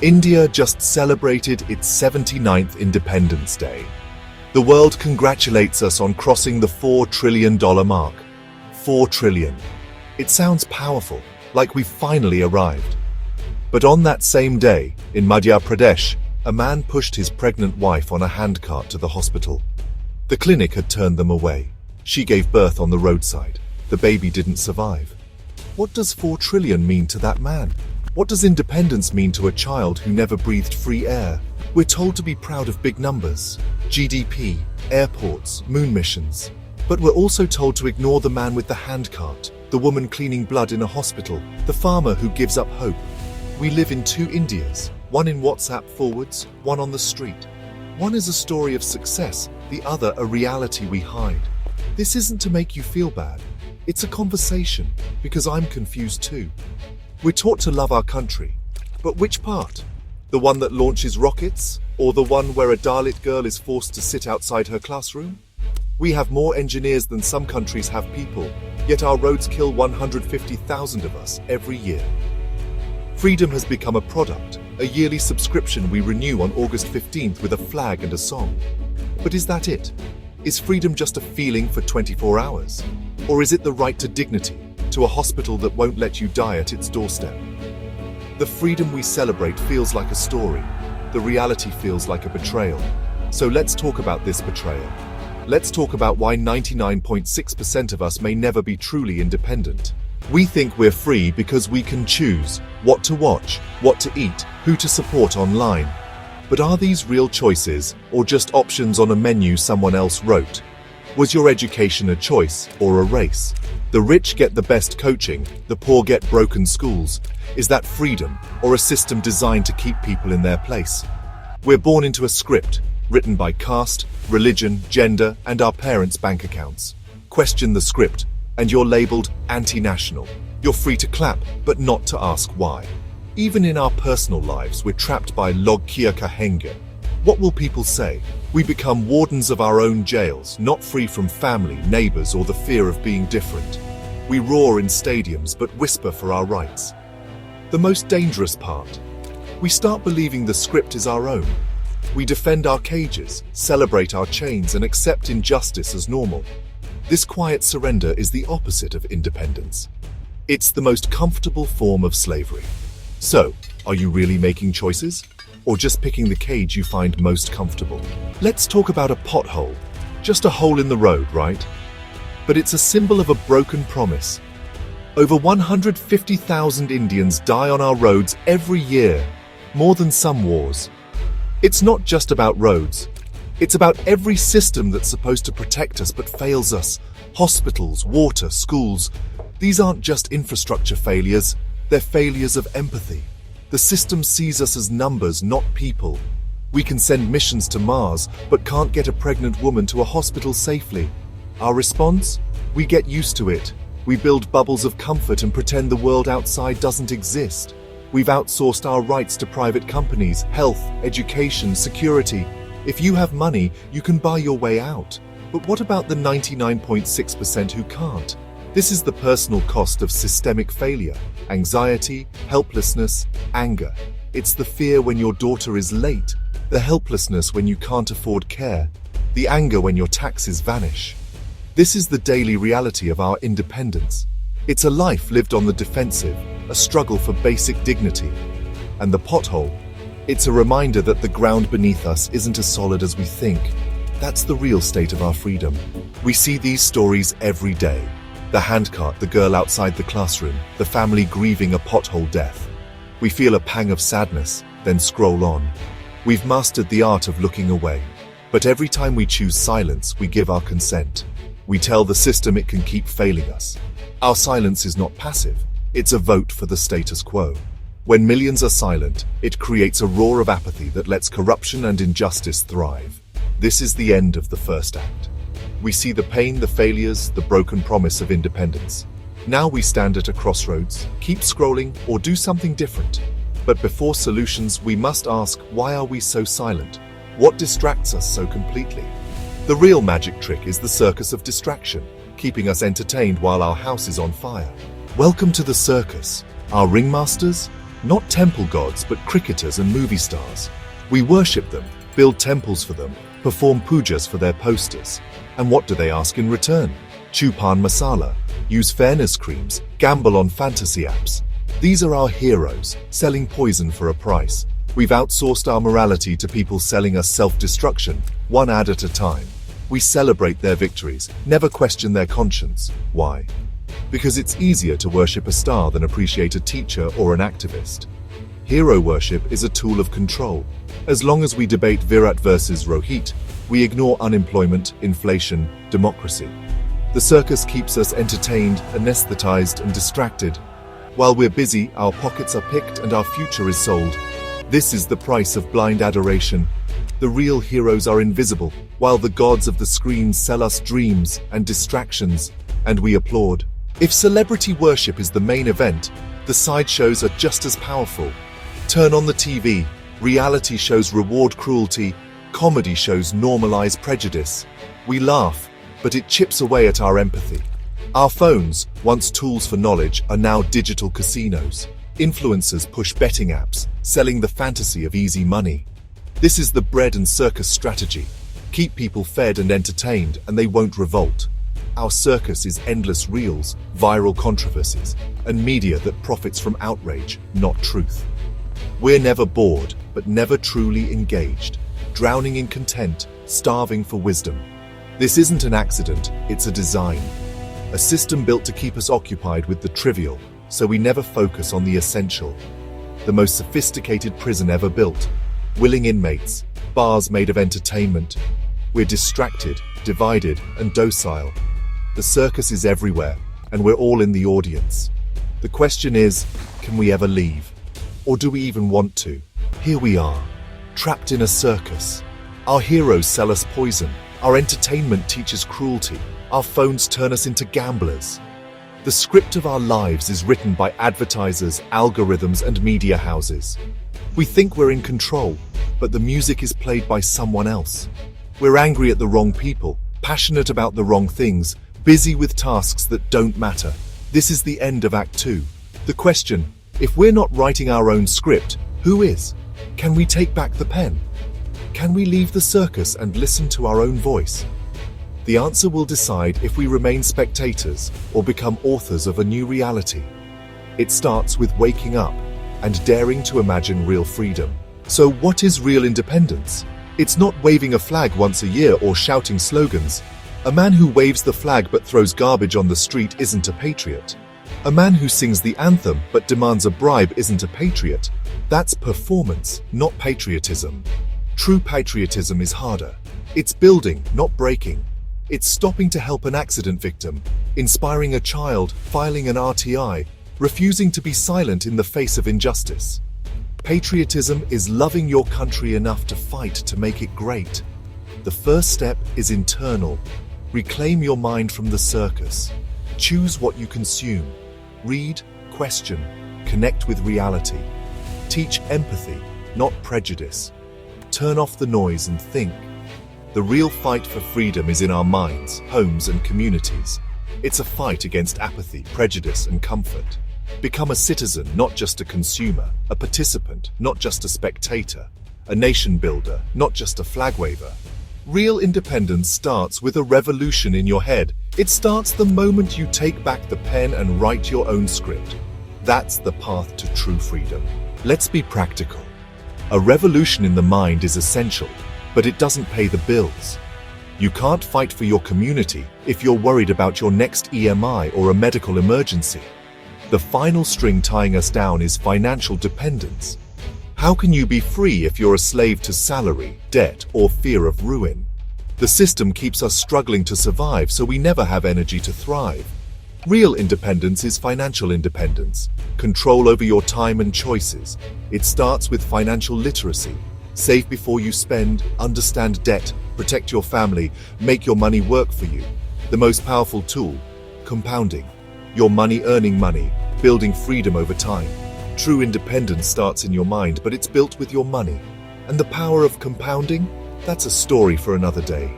India just celebrated its 79th Independence Day. The world congratulates us on crossing the $4 trillion mark. 4 trillion. It sounds powerful, like we've finally arrived. But on that same day, in Madhya Pradesh, a man pushed his pregnant wife on a handcart to the hospital. The clinic had turned them away. She gave birth on the roadside. The baby didn't survive. What does 4 trillion mean to that man? What does independence mean to a child who never breathed free air? We're told to be proud of big numbers, GDP, airports, moon missions. But we're also told to ignore the man with the handcart, the woman cleaning blood in a hospital, the farmer who gives up hope. We live in two Indias, one in WhatsApp forwards, one on the street. One is a story of success, the other a reality we hide. This isn't to make you feel bad. It's a conversation, because I'm confused too. We're taught to love our country, but which part? The one that launches rockets, or the one where a Dalit girl is forced to sit outside her classroom? We have more engineers than some countries have people, yet our roads kill 150,000 of us every year. Freedom has become a product, a yearly subscription we renew on August 15th with a flag and a song. But is that it? Is freedom just a feeling for 24 hours? Or is it the right to dignity, to a hospital that won't let you die at its doorstep? The freedom we celebrate feels like a story. The reality feels like a betrayal. So let's talk about this betrayal. Let's talk about why 99.6% of us may never be truly independent. We think we're free because we can choose what to watch, what to eat, who to support online. But are these real choices, or just options on a menu someone else wrote? Was your education a choice or a race? The rich get the best coaching, the poor get broken schools. Is that freedom, or a system designed to keep people in their place? We're born into a script, written by caste, religion, gender, and our parents' bank accounts. Question the script, and you're labeled anti-national. You're free to clap, but not to ask why. Even in our personal lives, we're trapped by log kia kahenge. What will people say? We become wardens of our own jails, not free from family, neighbors, or the fear of being different. We roar in stadiums, but whisper for our rights. The most dangerous part. We start believing the script is our own. We defend our cages, celebrate our chains, and accept injustice as normal. This quiet surrender is the opposite of independence. It's the most comfortable form of slavery. So, are you really making choices? Or just picking the cage you find most comfortable? Let's talk about a pothole. Just a hole in the road, right? But it's a symbol of a broken promise. Over 150,000 Indians die on our roads every year, more than some wars. It's not just about roads. It's about every system that's supposed to protect us but fails us. Hospitals, water, schools. These aren't just infrastructure failures, they're failures of empathy. The system sees us as numbers, not people. We can send missions to Mars, but can't get a pregnant woman to a hospital safely. Our response? We get used to it. We build bubbles of comfort and pretend the world outside doesn't exist. We've outsourced our rights to private companies, health, education, security. If you have money, you can buy your way out. But what about the 99.6% who can't? This is the personal cost of systemic failure. Anxiety, helplessness, anger. It's the fear when your daughter is late, the helplessness when you can't afford care, the anger when your taxes vanish. This is the daily reality of our independence. It's a life lived on the defensive, a struggle for basic dignity. And the pothole? It's a reminder that the ground beneath us isn't as solid as we think. That's the real state of our freedom. We see these stories every day. The handcart, the girl outside the classroom, the family grieving a pothole death. We feel a pang of sadness, then scroll on. We've mastered the art of looking away. But every time we choose silence, we give our consent. We tell the system it can keep failing us. Our silence is not passive. It's a vote for the status quo. When millions are silent, it creates a roar of apathy that lets corruption and injustice thrive. This is the end of the first act. We see the pain, the failures, the broken promise of independence. Now we stand at a crossroads, keep scrolling, or do something different. But before solutions, we must ask, why are we so silent? What distracts us so completely? The real magic trick is the circus of distraction, keeping us entertained while our house is on fire. Welcome to the circus. Our ringmasters? Not temple gods, but cricketers and movie stars. We worship them, build temples for them, perform pujas for their posters. And what do they ask in return? Chew pan masala, use fairness creams, gamble on fantasy apps. These are our heroes, selling poison for a price. We've outsourced our morality to people selling us self-destruction, one ad at a time. We celebrate their victories, never question their conscience. Why? Because it's easier to worship a star than appreciate a teacher or an activist. Hero worship is a tool of control. As long as we debate Virat versus Rohit, we ignore unemployment, inflation, democracy. The circus keeps us entertained, anesthetized, and distracted. While we're busy, our pockets are picked and our future is sold. This is the price of blind adoration. The real heroes are invisible, while the gods of the screen sell us dreams and distractions, and we applaud. If celebrity worship is the main event, the sideshows are just as powerful. Turn on the TV, reality shows reward cruelty, comedy shows normalize prejudice. We laugh, but it chips away at our empathy. Our phones, once tools for knowledge, are now digital casinos. Influencers push betting apps, selling the fantasy of easy money. This is the bread and circus strategy. Keep people fed and entertained, and they won't revolt. Our circus is endless reels, viral controversies, and media that profits from outrage, not truth. We're never bored, but never truly engaged, drowning in content, starving for wisdom. This isn't an accident, it's a design. A system built to keep us occupied with the trivial, so we never focus on the essential. The most sophisticated prison ever built. Willing inmates, bars made of entertainment. We're distracted, divided, and docile. The circus is everywhere, and we're all in the audience. The question is, can we ever leave? Or do we even want to? Here we are, trapped in a circus. Our heroes sell us poison. Our entertainment teaches cruelty. Our phones turn us into gamblers. The script of our lives is written by advertisers, algorithms, and media houses. We think we're in control, but the music is played by someone else. We're angry at the wrong people, passionate about the wrong things, busy with tasks that don't matter. This is the end of Act 2. The question, if we're not writing our own script, who is? Can we take back the pen? Can we leave the circus and listen to our own voice? The answer will decide if we remain spectators or become authors of a new reality. It starts with waking up and daring to imagine real freedom. So what is real independence? It's not waving a flag once a year or shouting slogans. A man who waves the flag but throws garbage on the street isn't a patriot. A man who sings the anthem but demands a bribe isn't a patriot. That's performance, not patriotism. True patriotism is harder. It's building, not breaking. It's stopping to help an accident victim, inspiring a child, filing an RTI, refusing to be silent in the face of injustice. Patriotism is loving your country enough to fight to make it great. The first step is internal. Reclaim your mind from the circus. Choose what you consume. Read, question, connect with reality. Teach empathy, not prejudice. Turn off the noise and think. The real fight for freedom is in our minds, homes, and communities. It's a fight against apathy, prejudice, and comfort. Become a citizen, not just a consumer, a participant, not just a spectator, a nation builder, not just a flag waver. Real independence starts with a revolution in your head. It starts the moment you take back the pen and write your own script. That's the path to true freedom. Let's be practical. A revolution in the mind is essential, but it doesn't pay the bills. You can't fight for your community if you're worried about your next EMI or a medical emergency. The final string tying us down is financial dependence. How can you be free if you're a slave to salary, debt, or fear of ruin? The system keeps us struggling to survive, so we never have energy to thrive. Real independence is financial independence, control over your time and choices. It starts with financial literacy. Save before you spend, understand debt, protect your family, make your money work for you. The most powerful tool, compounding. Your money earning money, building freedom over time. True independence starts in your mind, but it's built with your money. And the power of compounding? That's a story for another day.